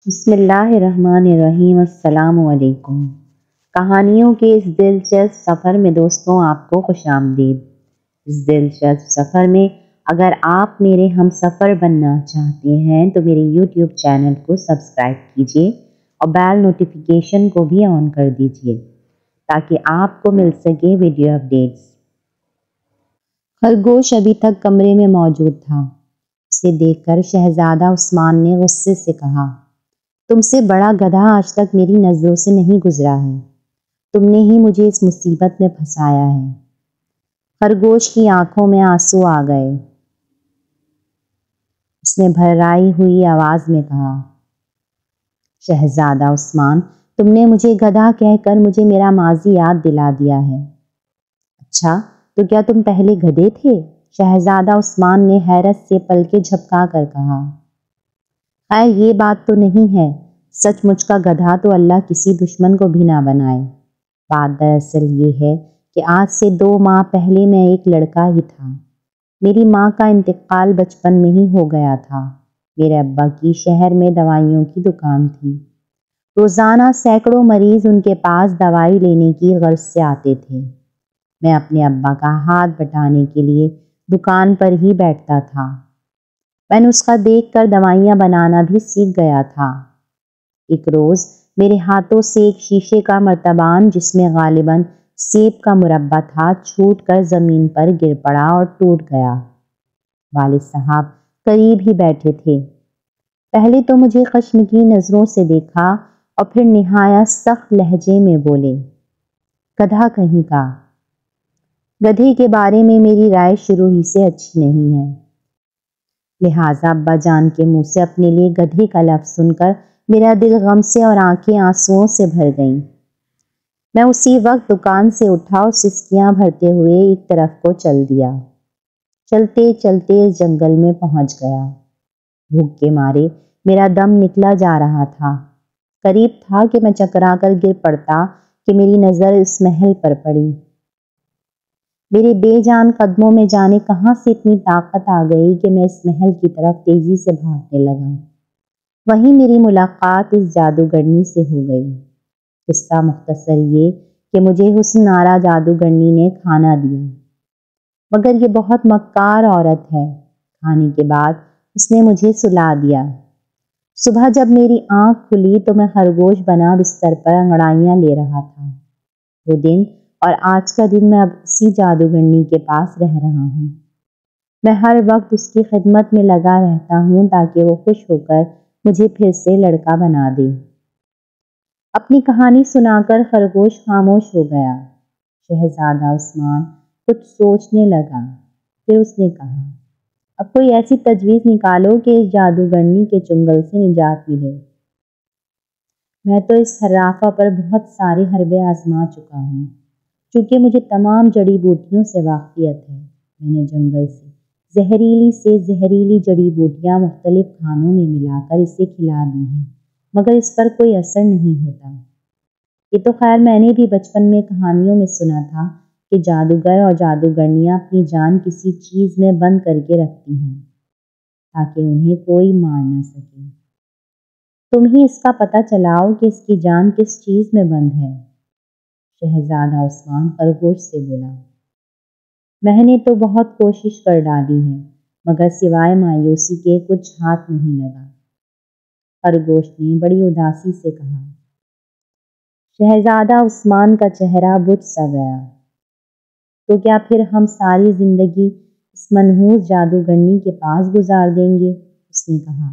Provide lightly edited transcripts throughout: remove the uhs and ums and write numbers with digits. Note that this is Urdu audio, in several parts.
بسم اللہ الرحمن الرحیم۔ السلام علیکم۔ کہانیوں کے اس دلچسپ سفر میں دوستوں آپ کو خوش آمدید۔ اس دلچسپ سفر میں اگر آپ میرے ہم سفر بننا چاہتے ہیں تو میرے یوٹیوب چینل کو سبسکرائب کیجیے اور بیل نوٹیفیکیشن کو بھی آن کر دیجیے تاکہ آپ کو مل سکے ویڈیو اپڈیٹس۔ خرگوش ابھی تک کمرے میں موجود تھا۔ اسے دیکھ کر شہزادہ عثمان نے غصے سے کہا، تم سے بڑا گدھا آج تک میری نظروں سے نہیں گزرا ہے۔ تم نے ہی مجھے اس مصیبت میں پھنسایا ہے۔ خرگوش کی آنکھوں میں آنسو آ گئے۔ اس نے بھرائی ہوئی آواز میں کہا، شہزادہ عثمان، تم نے مجھے گدھا کہہ کر مجھے میرا ماضی یاد دلا دیا ہے۔ اچھا، تو کیا تم پہلے گدھے تھے؟ شہزادہ عثمان نے حیرت سے پلکیں جھپکا کر کہا، خیر یہ بات تو نہیں ہے۔ سچ مچ کا گدھا تو اللہ کسی دشمن کو بھی نہ بنائے۔ بات دراصل یہ ہے کہ آج سے 2 ماہ پہلے میں ایک لڑکا ہی تھا۔ میری ماں کا انتقال بچپن میں ہی ہو گیا تھا۔ میرے ابا کی شہر میں دوائیوں کی دکان تھی۔ روزانہ سینکڑوں مریض ان کے پاس دوائی لینے کی غرض سے آتے تھے۔ میں اپنے ابا کا ہاتھ بٹانے کے لیے دکان پر ہی بیٹھتا تھا۔ میں نسخہ دیکھ کر دوائیاں بنانا بھی سیکھ گیا تھا۔ ایک روز میرے ہاتھوں سے ایک شیشے کا مرتبان جس میں غالباً سیب کا مربع تھا چھوٹ کر زمین پر گر پڑا اور ٹوٹ گیا۔ والد صاحب قریب ہی بیٹھے تھے۔ پہلے تو مجھے خشم کی نظروں سے دیکھا اور پھر نہایت سخت لہجے میں بولے، گدھا کہیں کا۔ گدھے کے بارے میں میری رائے شروع ہی سے اچھی نہیں ہے، لہٰذا ابا جان کے منہ سے اپنے لیے گدھے کا لفظ سن کر میرا دل غم سے اور آنکھیں آنسوؤں سے بھر گئیں۔ میں اسی وقت دکان سے اٹھا اور سسکیاں بھرتے ہوئے ایک طرف کو چل دیا۔ چلتے چلتے اس جنگل میں پہنچ گیا۔ بھوک کے مارے میرا دم نکلا جا رہا تھا۔ قریب تھا کہ میں چکرا کر گر پڑتا کہ میری نظر اس محل پر پڑی۔ میرے بے جان قدموں میں جانے کہاں سے اتنی طاقت آ گئی کہ میں اس محل کی طرف تیزی سے بھاگنے لگا۔ وہیں میری ملاقات اس جادوگرنی سے ہو گئی۔ قصہ مختصر یہ کہ مجھے حسن آرا جادوگرنی نے کھانا دیا، مگر یہ بہت مکار عورت ہے۔ کھانے کے بعد اس نے مجھے سلا دیا۔ صبح جب میری آنکھ کھلی تو میں خرگوش بنا بستر پر انگڑائیاں لے رہا تھا۔ وہ دن اور آج کا دن میں اب اسی جادوگرنی کے پاس رہ رہا ہوں۔ میں ہر وقت اس کی خدمت میں لگا رہتا ہوں تاکہ وہ خوش ہو کر مجھے پھر سے لڑکا بنا دے۔ اپنی کہانی سنا کر خرگوش خاموش ہو گیا۔ شہزادہ عثمان کچھ سوچنے لگا، پھر اس نے کہا، اب کوئی ایسی تجویز نکالو کہ اس جادوگرنی کے چنگل سے نجات ملے۔ میں تو اس حرافہ پر بہت سارے حربے آزما چکا ہوں۔ چونکہ مجھے تمام جڑی بوٹیوں سے واقفیت ہے، میں نے جنگل سے زہریلی جڑی بوٹیاں مختلف کھانوں میں ملا کر اسے کھلا دی ہیں، مگر اس پر کوئی اثر نہیں ہوتا۔ یہ تو خیر میں نے بھی بچپن میں کہانیوں میں سنا تھا کہ جادوگر اور جادوگرنیاں اپنی جان کسی چیز میں بند کر کے رکھتی ہیں تاکہ انہیں کوئی مار نہ سکے۔ تم ہی اس کا پتہ چلاؤ کہ اس کی جان کس چیز میں بند ہے۔ شہزادہ عثمان خرگوش سے بولا، میں نے تو بہت کوشش کر ڈالی ہے، مگر سوائے مایوسی کے کچھ ہاتھ نہیں لگا۔ خرگوش نے بڑی اداسی سے کہا۔ شہزادہ عثمان کا چہرہ بجھ سا گیا۔ تو کیا پھر ہم ساری زندگی اس منحوس جادوگرنی کے پاس گزار دیں گے؟ اس نے کہا،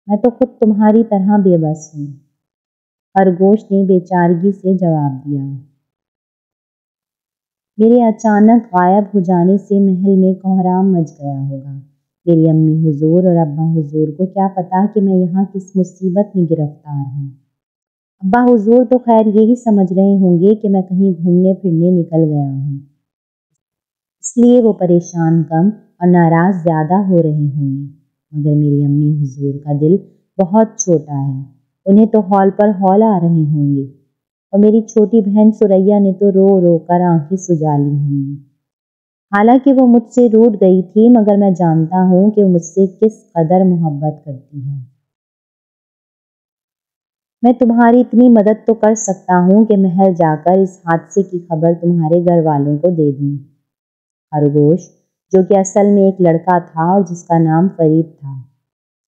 میں تو خود تمہاری طرح بے بس ہوں۔ خرگوش نے بے چارگی سے جواب دیا، میرے اچانک غائب ہو جانے سے محل میں کوہرام مچ گیا ہوگا۔ میری امی حضور اور ابا حضور کو کیا پتا کہ میں یہاں کس مصیبت میں گرفتار ہوں۔ ابا حضور تو خیر یہی سمجھ رہے ہوں گے کہ میں کہیں گھومنے پھرنے نکل گیا ہوں، اس لیے وہ پریشان کم اور ناراض زیادہ ہو رہے ہوں گے، مگر میری امی حضور کا دل بہت چھوٹا ہے، انہیں تو ہال پر ہال آ رہے ہوں گے، اور میری چھوٹی بہن سریا نے تو رو رو کر آنکھیں سجا لی ہوں گی۔ حالانکہ وہ مجھ سے روٹھ گئی تھی، مگر میں جانتا ہوں کہ وہ مجھ سے کس قدر محبت کرتی ہے۔ میں تمہاری اتنی مدد تو کر سکتا ہوں کہ محل جا کر اس حادثے کی خبر تمہارے گھر والوں کو دے دوں۔ خرگوش، جو کہ اصل میں ایک لڑکا تھا اور جس کا نام فرید تھا،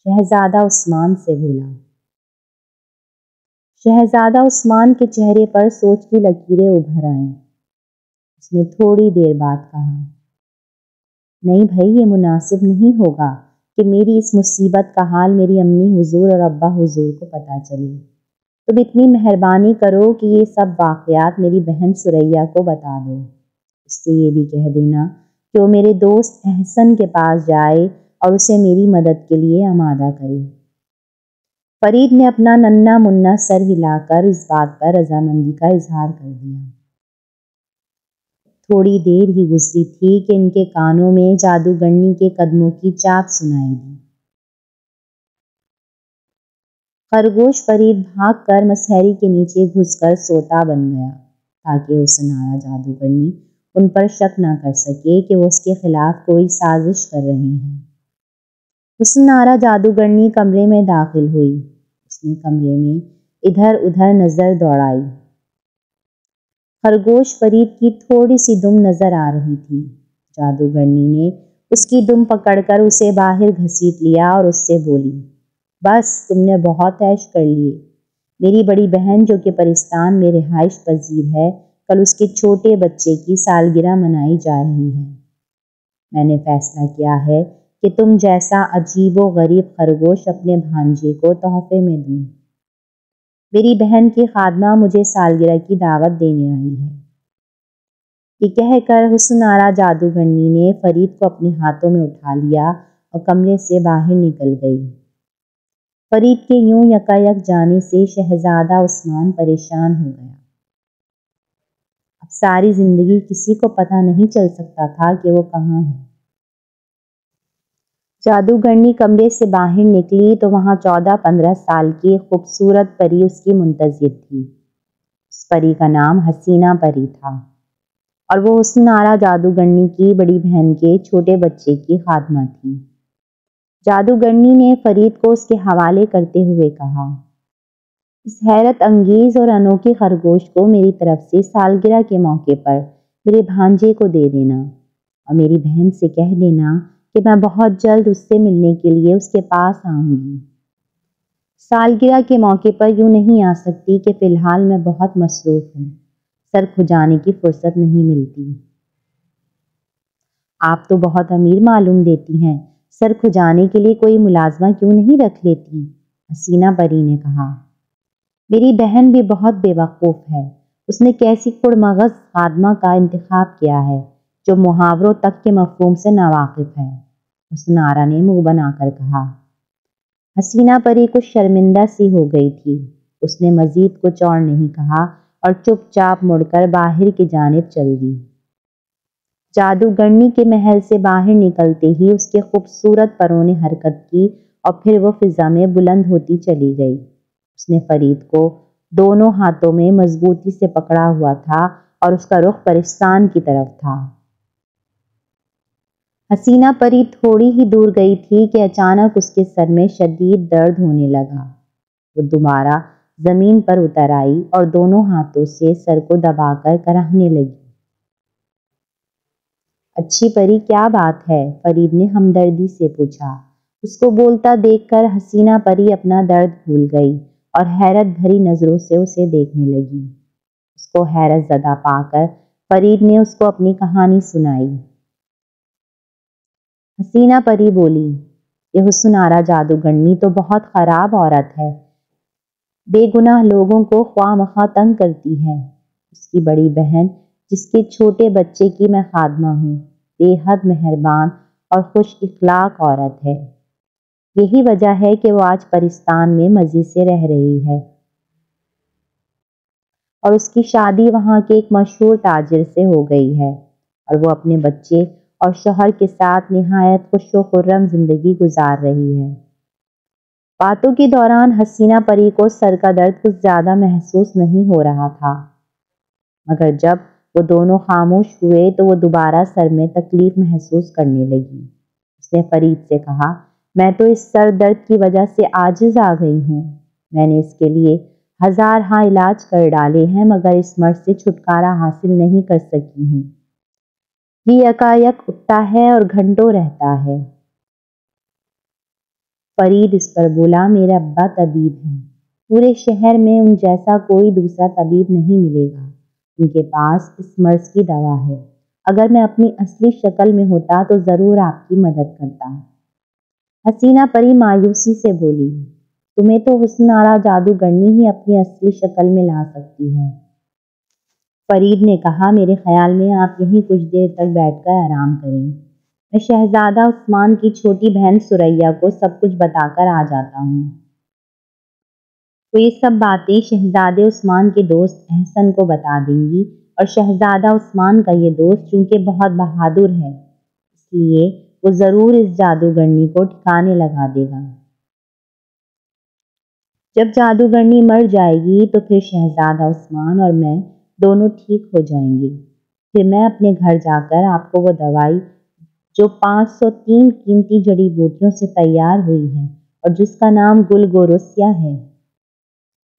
شہزادہ عثمان سے بولا۔ شہزادہ عثمان کے چہرے پر سوچ کی لکیریں ابھر آئیں۔ اس نے تھوڑی دیر بعد کہا، نہیں بھائی، یہ مناسب نہیں ہوگا کہ میری اس مصیبت کا حال میری امی حضور اور ابا حضور کو پتہ چلے۔ تم اتنی مہربانی کرو کہ یہ سب واقعات میری بہن ثریا کو بتا دو۔ اس سے یہ بھی کہہ دینا کہ وہ میرے دوست احسن کے پاس جائے اور اسے میری مدد کے لیے آمادہ کرے۔ فرید نے اپنا ننھا منھا سر ہلا کر اس بات پر رضامندی کا اظہار کر دیا۔ تھوڑی دیر ہی گزری تھی کہ ان کے کانوں میں جادوگرنی کے قدموں کی چاپ سنائی دی۔ خرگوش فرید بھاگ کر مسہری کے نیچے گھس کر سوتا بن گیا تاکہ حسنارا جادوگرنی ان پر شک نہ کر سکے کہ وہ اس کے خلاف کوئی سازش کر رہے ہیں۔ حسنارا جادوگرنی کمرے میں داخل ہوئی۔ اس نے کمرے میں ادھر ادھر نظر دوڑائی۔ خرگوش فرید کی تھوڑی سی دم نظر آ رہی تھی۔ جادوگرنی نے اس کی دم پکڑ کر اسے باہر گھسیٹ لیا اور اس سے بولی، بس تم نے بہت عیش کر لیے۔ میری بڑی بہن جو کہ پرستان میں رہائش پذیر ہے، کل اس کے چھوٹے بچے کی سالگرہ منائی جا رہی ہے۔ میں نے فیصلہ کیا ہے کہ تم جیسا عجیب و غریب خرگوش اپنے بھانجے کو تحفے میں دوں۔ میری بہن کی خادمہ مجھے سالگرہ کی دعوت دینے آئی ہے۔ یہ کہہ کر حسنارا جادوگرنی نے فرید کو اپنے ہاتھوں میں اٹھا لیا اور کمرے سے باہر نکل گئی۔ فرید کے یوں یکایک جانے سے شہزادہ عثمان پریشان ہو گیا۔ اب ساری زندگی کسی کو پتہ نہیں چل سکتا تھا کہ وہ کہاں ہے۔ جادوگرنی کمرے سے باہر نکلی تو وہاں 14-15 سال کی خوبصورت پری اس کی منتظر تھی۔ اس پری کا نام حسینہ پری تھا اور وہ حسنارا جادوگرنی کی بڑی بہن کے چھوٹے بچے کی خادمہ تھی۔ جادوگرنی نے فرید کو اس کے حوالے کرتے ہوئے کہا، اس حیرت انگیز اور انوکھے خرگوش کو میری طرف سے سالگرہ کے موقع پر میرے بھانجے کو دے دینا اور میری بہن سے کہہ دینا کہ میں بہت جلد اس سے ملنے کے لیے اس کے پاس آؤں گی۔ سالگرہ کے موقع پر یوں نہیں آ سکتی کہ فی الحال میں بہت مصروف ہوں، سر کھجانے کی فرصت نہیں ملتی۔ آپ تو بہت امیر معلوم دیتی ہیں، سر کھجانے کے لیے کوئی ملازمہ کیوں نہیں رکھ لیتی؟ حسینہ پری نے کہا۔ میری بہن بھی بہت بے وقوف ہے۔ اس نے کیسی پرمغز خادمہ کا انتخاب کیا ہے جو محاوروں تک کے مفہوم سے ناواقف ہے، حسنارا نے منہ بنا کر کہا۔ حسینہ پری کچھ شرمندہ سی ہو گئی تھی۔ اس نے مزید کچھ اور نہیں کہا اور چپ چاپ مڑ کر باہر کی جانب چل دی۔ جادوگرنی کے محل سے باہر نکلتے ہی اس کے خوبصورت پروں نے حرکت کی اور پھر وہ فضا میں بلند ہوتی چلی گئی۔ اس نے فرید کو دونوں ہاتھوں میں مضبوطی سے پکڑا ہوا تھا اور اس کا رخ پرستان کی طرف تھا۔ حسینہ پری تھوڑی ہی دور گئی تھی کہ اچانک اس کے سر میں شدید درد ہونے لگا۔ وہ دوبارہ زمین پر اتر آئی اور دونوں ہاتھوں سے سر کو دبا کر کراہنے لگی۔ اچھی پری، کیا بات ہے؟ فرید نے ہمدردی سے پوچھا۔ اس کو بولتا دیکھ کر حسینہ پری اپنا درد بھول گئی اور حیرت بھری نظروں سے اسے دیکھنے لگی۔ اس کو حیرت زدہ پا کر فرید نے اس کو اپنی کہانی سنائی۔ حسینہ پری بولی، یہ حسنارا جادوگرنی تو بہت خراب عورت ہے، بے گناہ لوگوں کو خواہ مخواہ تنگ کرتی ہے۔ اس کی بڑی بہن جس کے چھوٹے بچے کی میں خادمہ ہوں، بے حد مہربان اور خوش اخلاق عورت ہے۔ یہی وجہ ہے کہ وہ آج پرستان میں مزے سے رہ رہی ہے اور اس کی شادی وہاں کے ایک مشہور تاجر سے ہو گئی ہے اور وہ اپنے بچے اور شوہر کے ساتھ نہایت خوش و خرم زندگی گزار رہی ہے۔ باتوں کے دوران حسینہ پری کو سر کا درد کچھ زیادہ محسوس نہیں ہو رہا تھا، مگر جب وہ دونوں خاموش ہوئے تو وہ دوبارہ سر میں تکلیف محسوس کرنے لگی۔ اس نے فرید سے کہا، میں تو اس سر درد کی وجہ سے عاجز آ گئی ہوں۔ میں نے اس کے لیے 1000 علاج کر ڈالے ہیں مگر اس مرض سے چھٹکارا حاصل نہیں کر سکی ہوں۔ یہ یکایک اٹھتا ہے اور گھنٹوں رہتا ہے۔ فرید اس پر بولا، میرے ابا طبیب ہیں، پورے شہر میں ان جیسا کوئی دوسرا طبیب نہیں ملے گا، ان کے پاس اس مرض کی دوا ہے، اگر میں اپنی اصلی شکل میں ہوتا تو ضرور آپ کی مدد کرتا۔ حسینہ پری مایوسی سے بولی، تمہیں تو حسن آرا جادوگرنی ہی اپنی اصلی شکل میں لا سکتی ہے۔ فرید نے کہا، میرے خیال میں آپ یہیں کچھ دیر تک بیٹھ کر آرام کریں، میں شہزادہ عثمان کی چھوٹی بہن ثریا کو سب کچھ بتا کر آ جاتا ہوں۔ وہ یہ سب باتیں شہزادے عثمان کے دوست احسن کو بتا دیں گی، اور شہزادہ عثمان کا یہ دوست چونکہ بہت بہادر ہے، اس لیے وہ ضرور اس جادوگرنی کو ٹھکانے لگا دے گا۔ جب جادوگرنی مر جائے گی تو پھر شہزادہ عثمان اور میں دونوں ٹھیک ہو جائیں گے، پھر میں اپنے گھر جا کر آپ کو وہ دوائی جو 503 قیمتی جڑی بوٹیوں سے تیار ہوئی ہے اور جس کا نام گل گوروسیا ہے،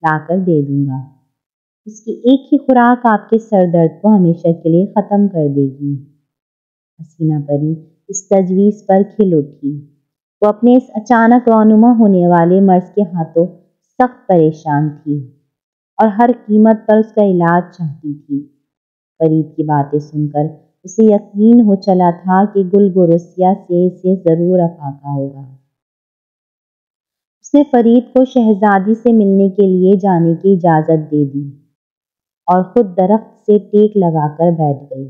لا کر دے دوں گا۔ اس کی ایک ہی خوراک آپ کے سر درد کو ہمیشہ کے لیے ختم کر دے گی۔ حسینہ پری اس تجویز پر کھل اٹھی۔ وہ اپنے اس اچانک رونما ہونے والے مرض کے ہاتھوں سخت پریشان تھی اور ہر قیمت پر اس کا علاج چاہتی تھی۔ فرید کی باتیں سن کر اسے یقین ہو چلا تھا کہ گل گوروسیا سے اسے ضرور افاقہ ہوگا۔ اس نے فرید کو شہزادی سے ملنے کے لیے جانے کی اجازت دے دی اور خود درخت سے ٹیک لگا کر بیٹھ گئی۔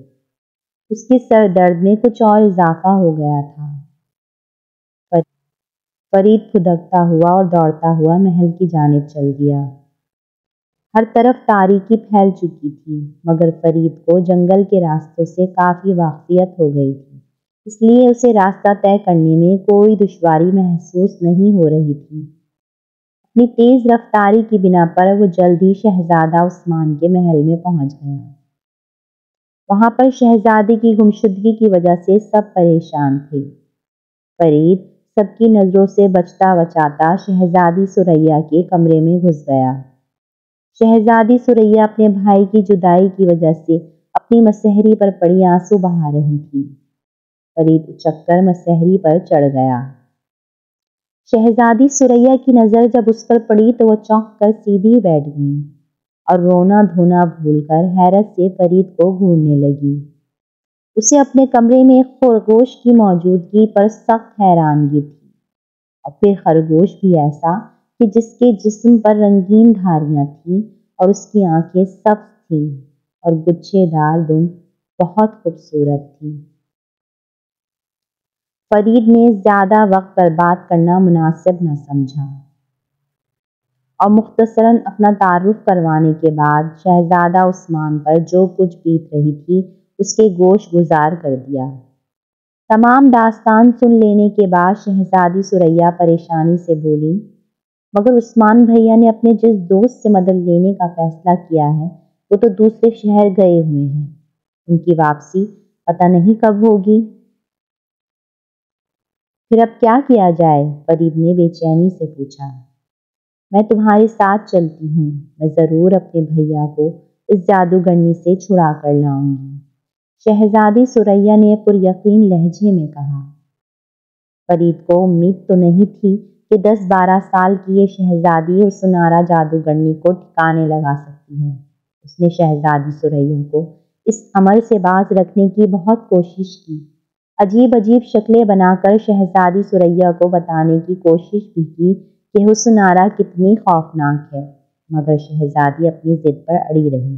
اس کے سر درد میں کچھ اور اضافہ ہو گیا تھا۔ فرید پھدکتا ہوا اور دوڑتا ہوا محل کی جانب چل دیا۔ ہر طرف تاریکی پھیل چکی تھی، مگر فرید کو جنگل کے راستوں سے کافی واقفیت ہو گئی تھی، اس لیے اسے راستہ طے کرنے میں کوئی دشواری محسوس نہیں ہو رہی تھی۔ اپنی تیز رفتاری کی بنا پر وہ جلد ہی شہزادہ عثمان کے محل میں پہنچ گیا۔ وہاں پر شہزادے کی گمشدگی کی وجہ سے سب پریشان تھے۔ فرید سب کی نظروں سے بچتا بچاتا شہزادی ثریا کے کمرے میں گھس گیا۔ شہزادی ثریا اپنے بھائی کی جدائی کی وجہ سے اپنی مسہری پر پڑی آنسو بہا رہی تھی۔ فرید اچک کر مسہری پر چڑھ گیا۔ شہزادی ثریا کی نظر جب اس پر پڑی تو وہ چونک کر سیدھی بیٹھ گئی اور رونا دھونا بھول کر حیرت سے فرید کو گھورنے لگی۔ اسے اپنے کمرے میں ایک خرگوش کی موجودگی پر سخت حیرانگی تھی، اور پھر خرگوش بھی ایسا کہ جس کے جسم پر رنگین دھاریاں تھیں اور اس کی آنکھیں سبز تھیں اور گچھے دار دم بہت خوبصورت تھی۔ فرید نے زیادہ وقت برباد کرنا مناسب نہ سمجھا اور مختصراً اپنا تعارف کروانے کے بعد شہزادہ عثمان پر جو کچھ بیت رہی تھی اس کے گوش گزار کر دیا۔ تمام داستان سن لینے کے بعد شہزادی ثریا پریشانی سے بولی، مگر عثمان بھیا نے اپنے جس دوست سے مدد لینے کا فیصلہ کیا ہے وہ تو دوسرے شہر گئے ہوئے ہیں، ان کی واپسی پتہ نہیں کب ہوگی۔ پھر اب کیا کیا جائے؟ فرید نے بے چینی سے پوچھا۔ میں تمہارے ساتھ چلتی ہوں، میں ضرور اپنے بھیا کو اس جادوگرنی سے چھڑا کر لاؤں گی، شہزادی ثریا نے پر یقین لہجے میں کہا۔ فرید کو امید تو نہیں تھی کہ 10-12 سال کی یہ شہزادی حسن آرا جادوگرنی کو ٹھکانے لگا سکتی ہے۔ اس نے شہزادی ثریا کو اس عمل سے باز رکھنے کی بہت کوشش کی، عجیب عجیب شکلیں بنا کر شہزادی ثریا کو بتانے کی کوشش بھی کی کہ حسن آرا کتنی خوفناک ہے، مگر شہزادی اپنی ضد پر اڑی رہی،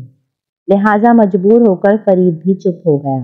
لہٰذا مجبور ہو کر فرید بھی چپ ہو گیا۔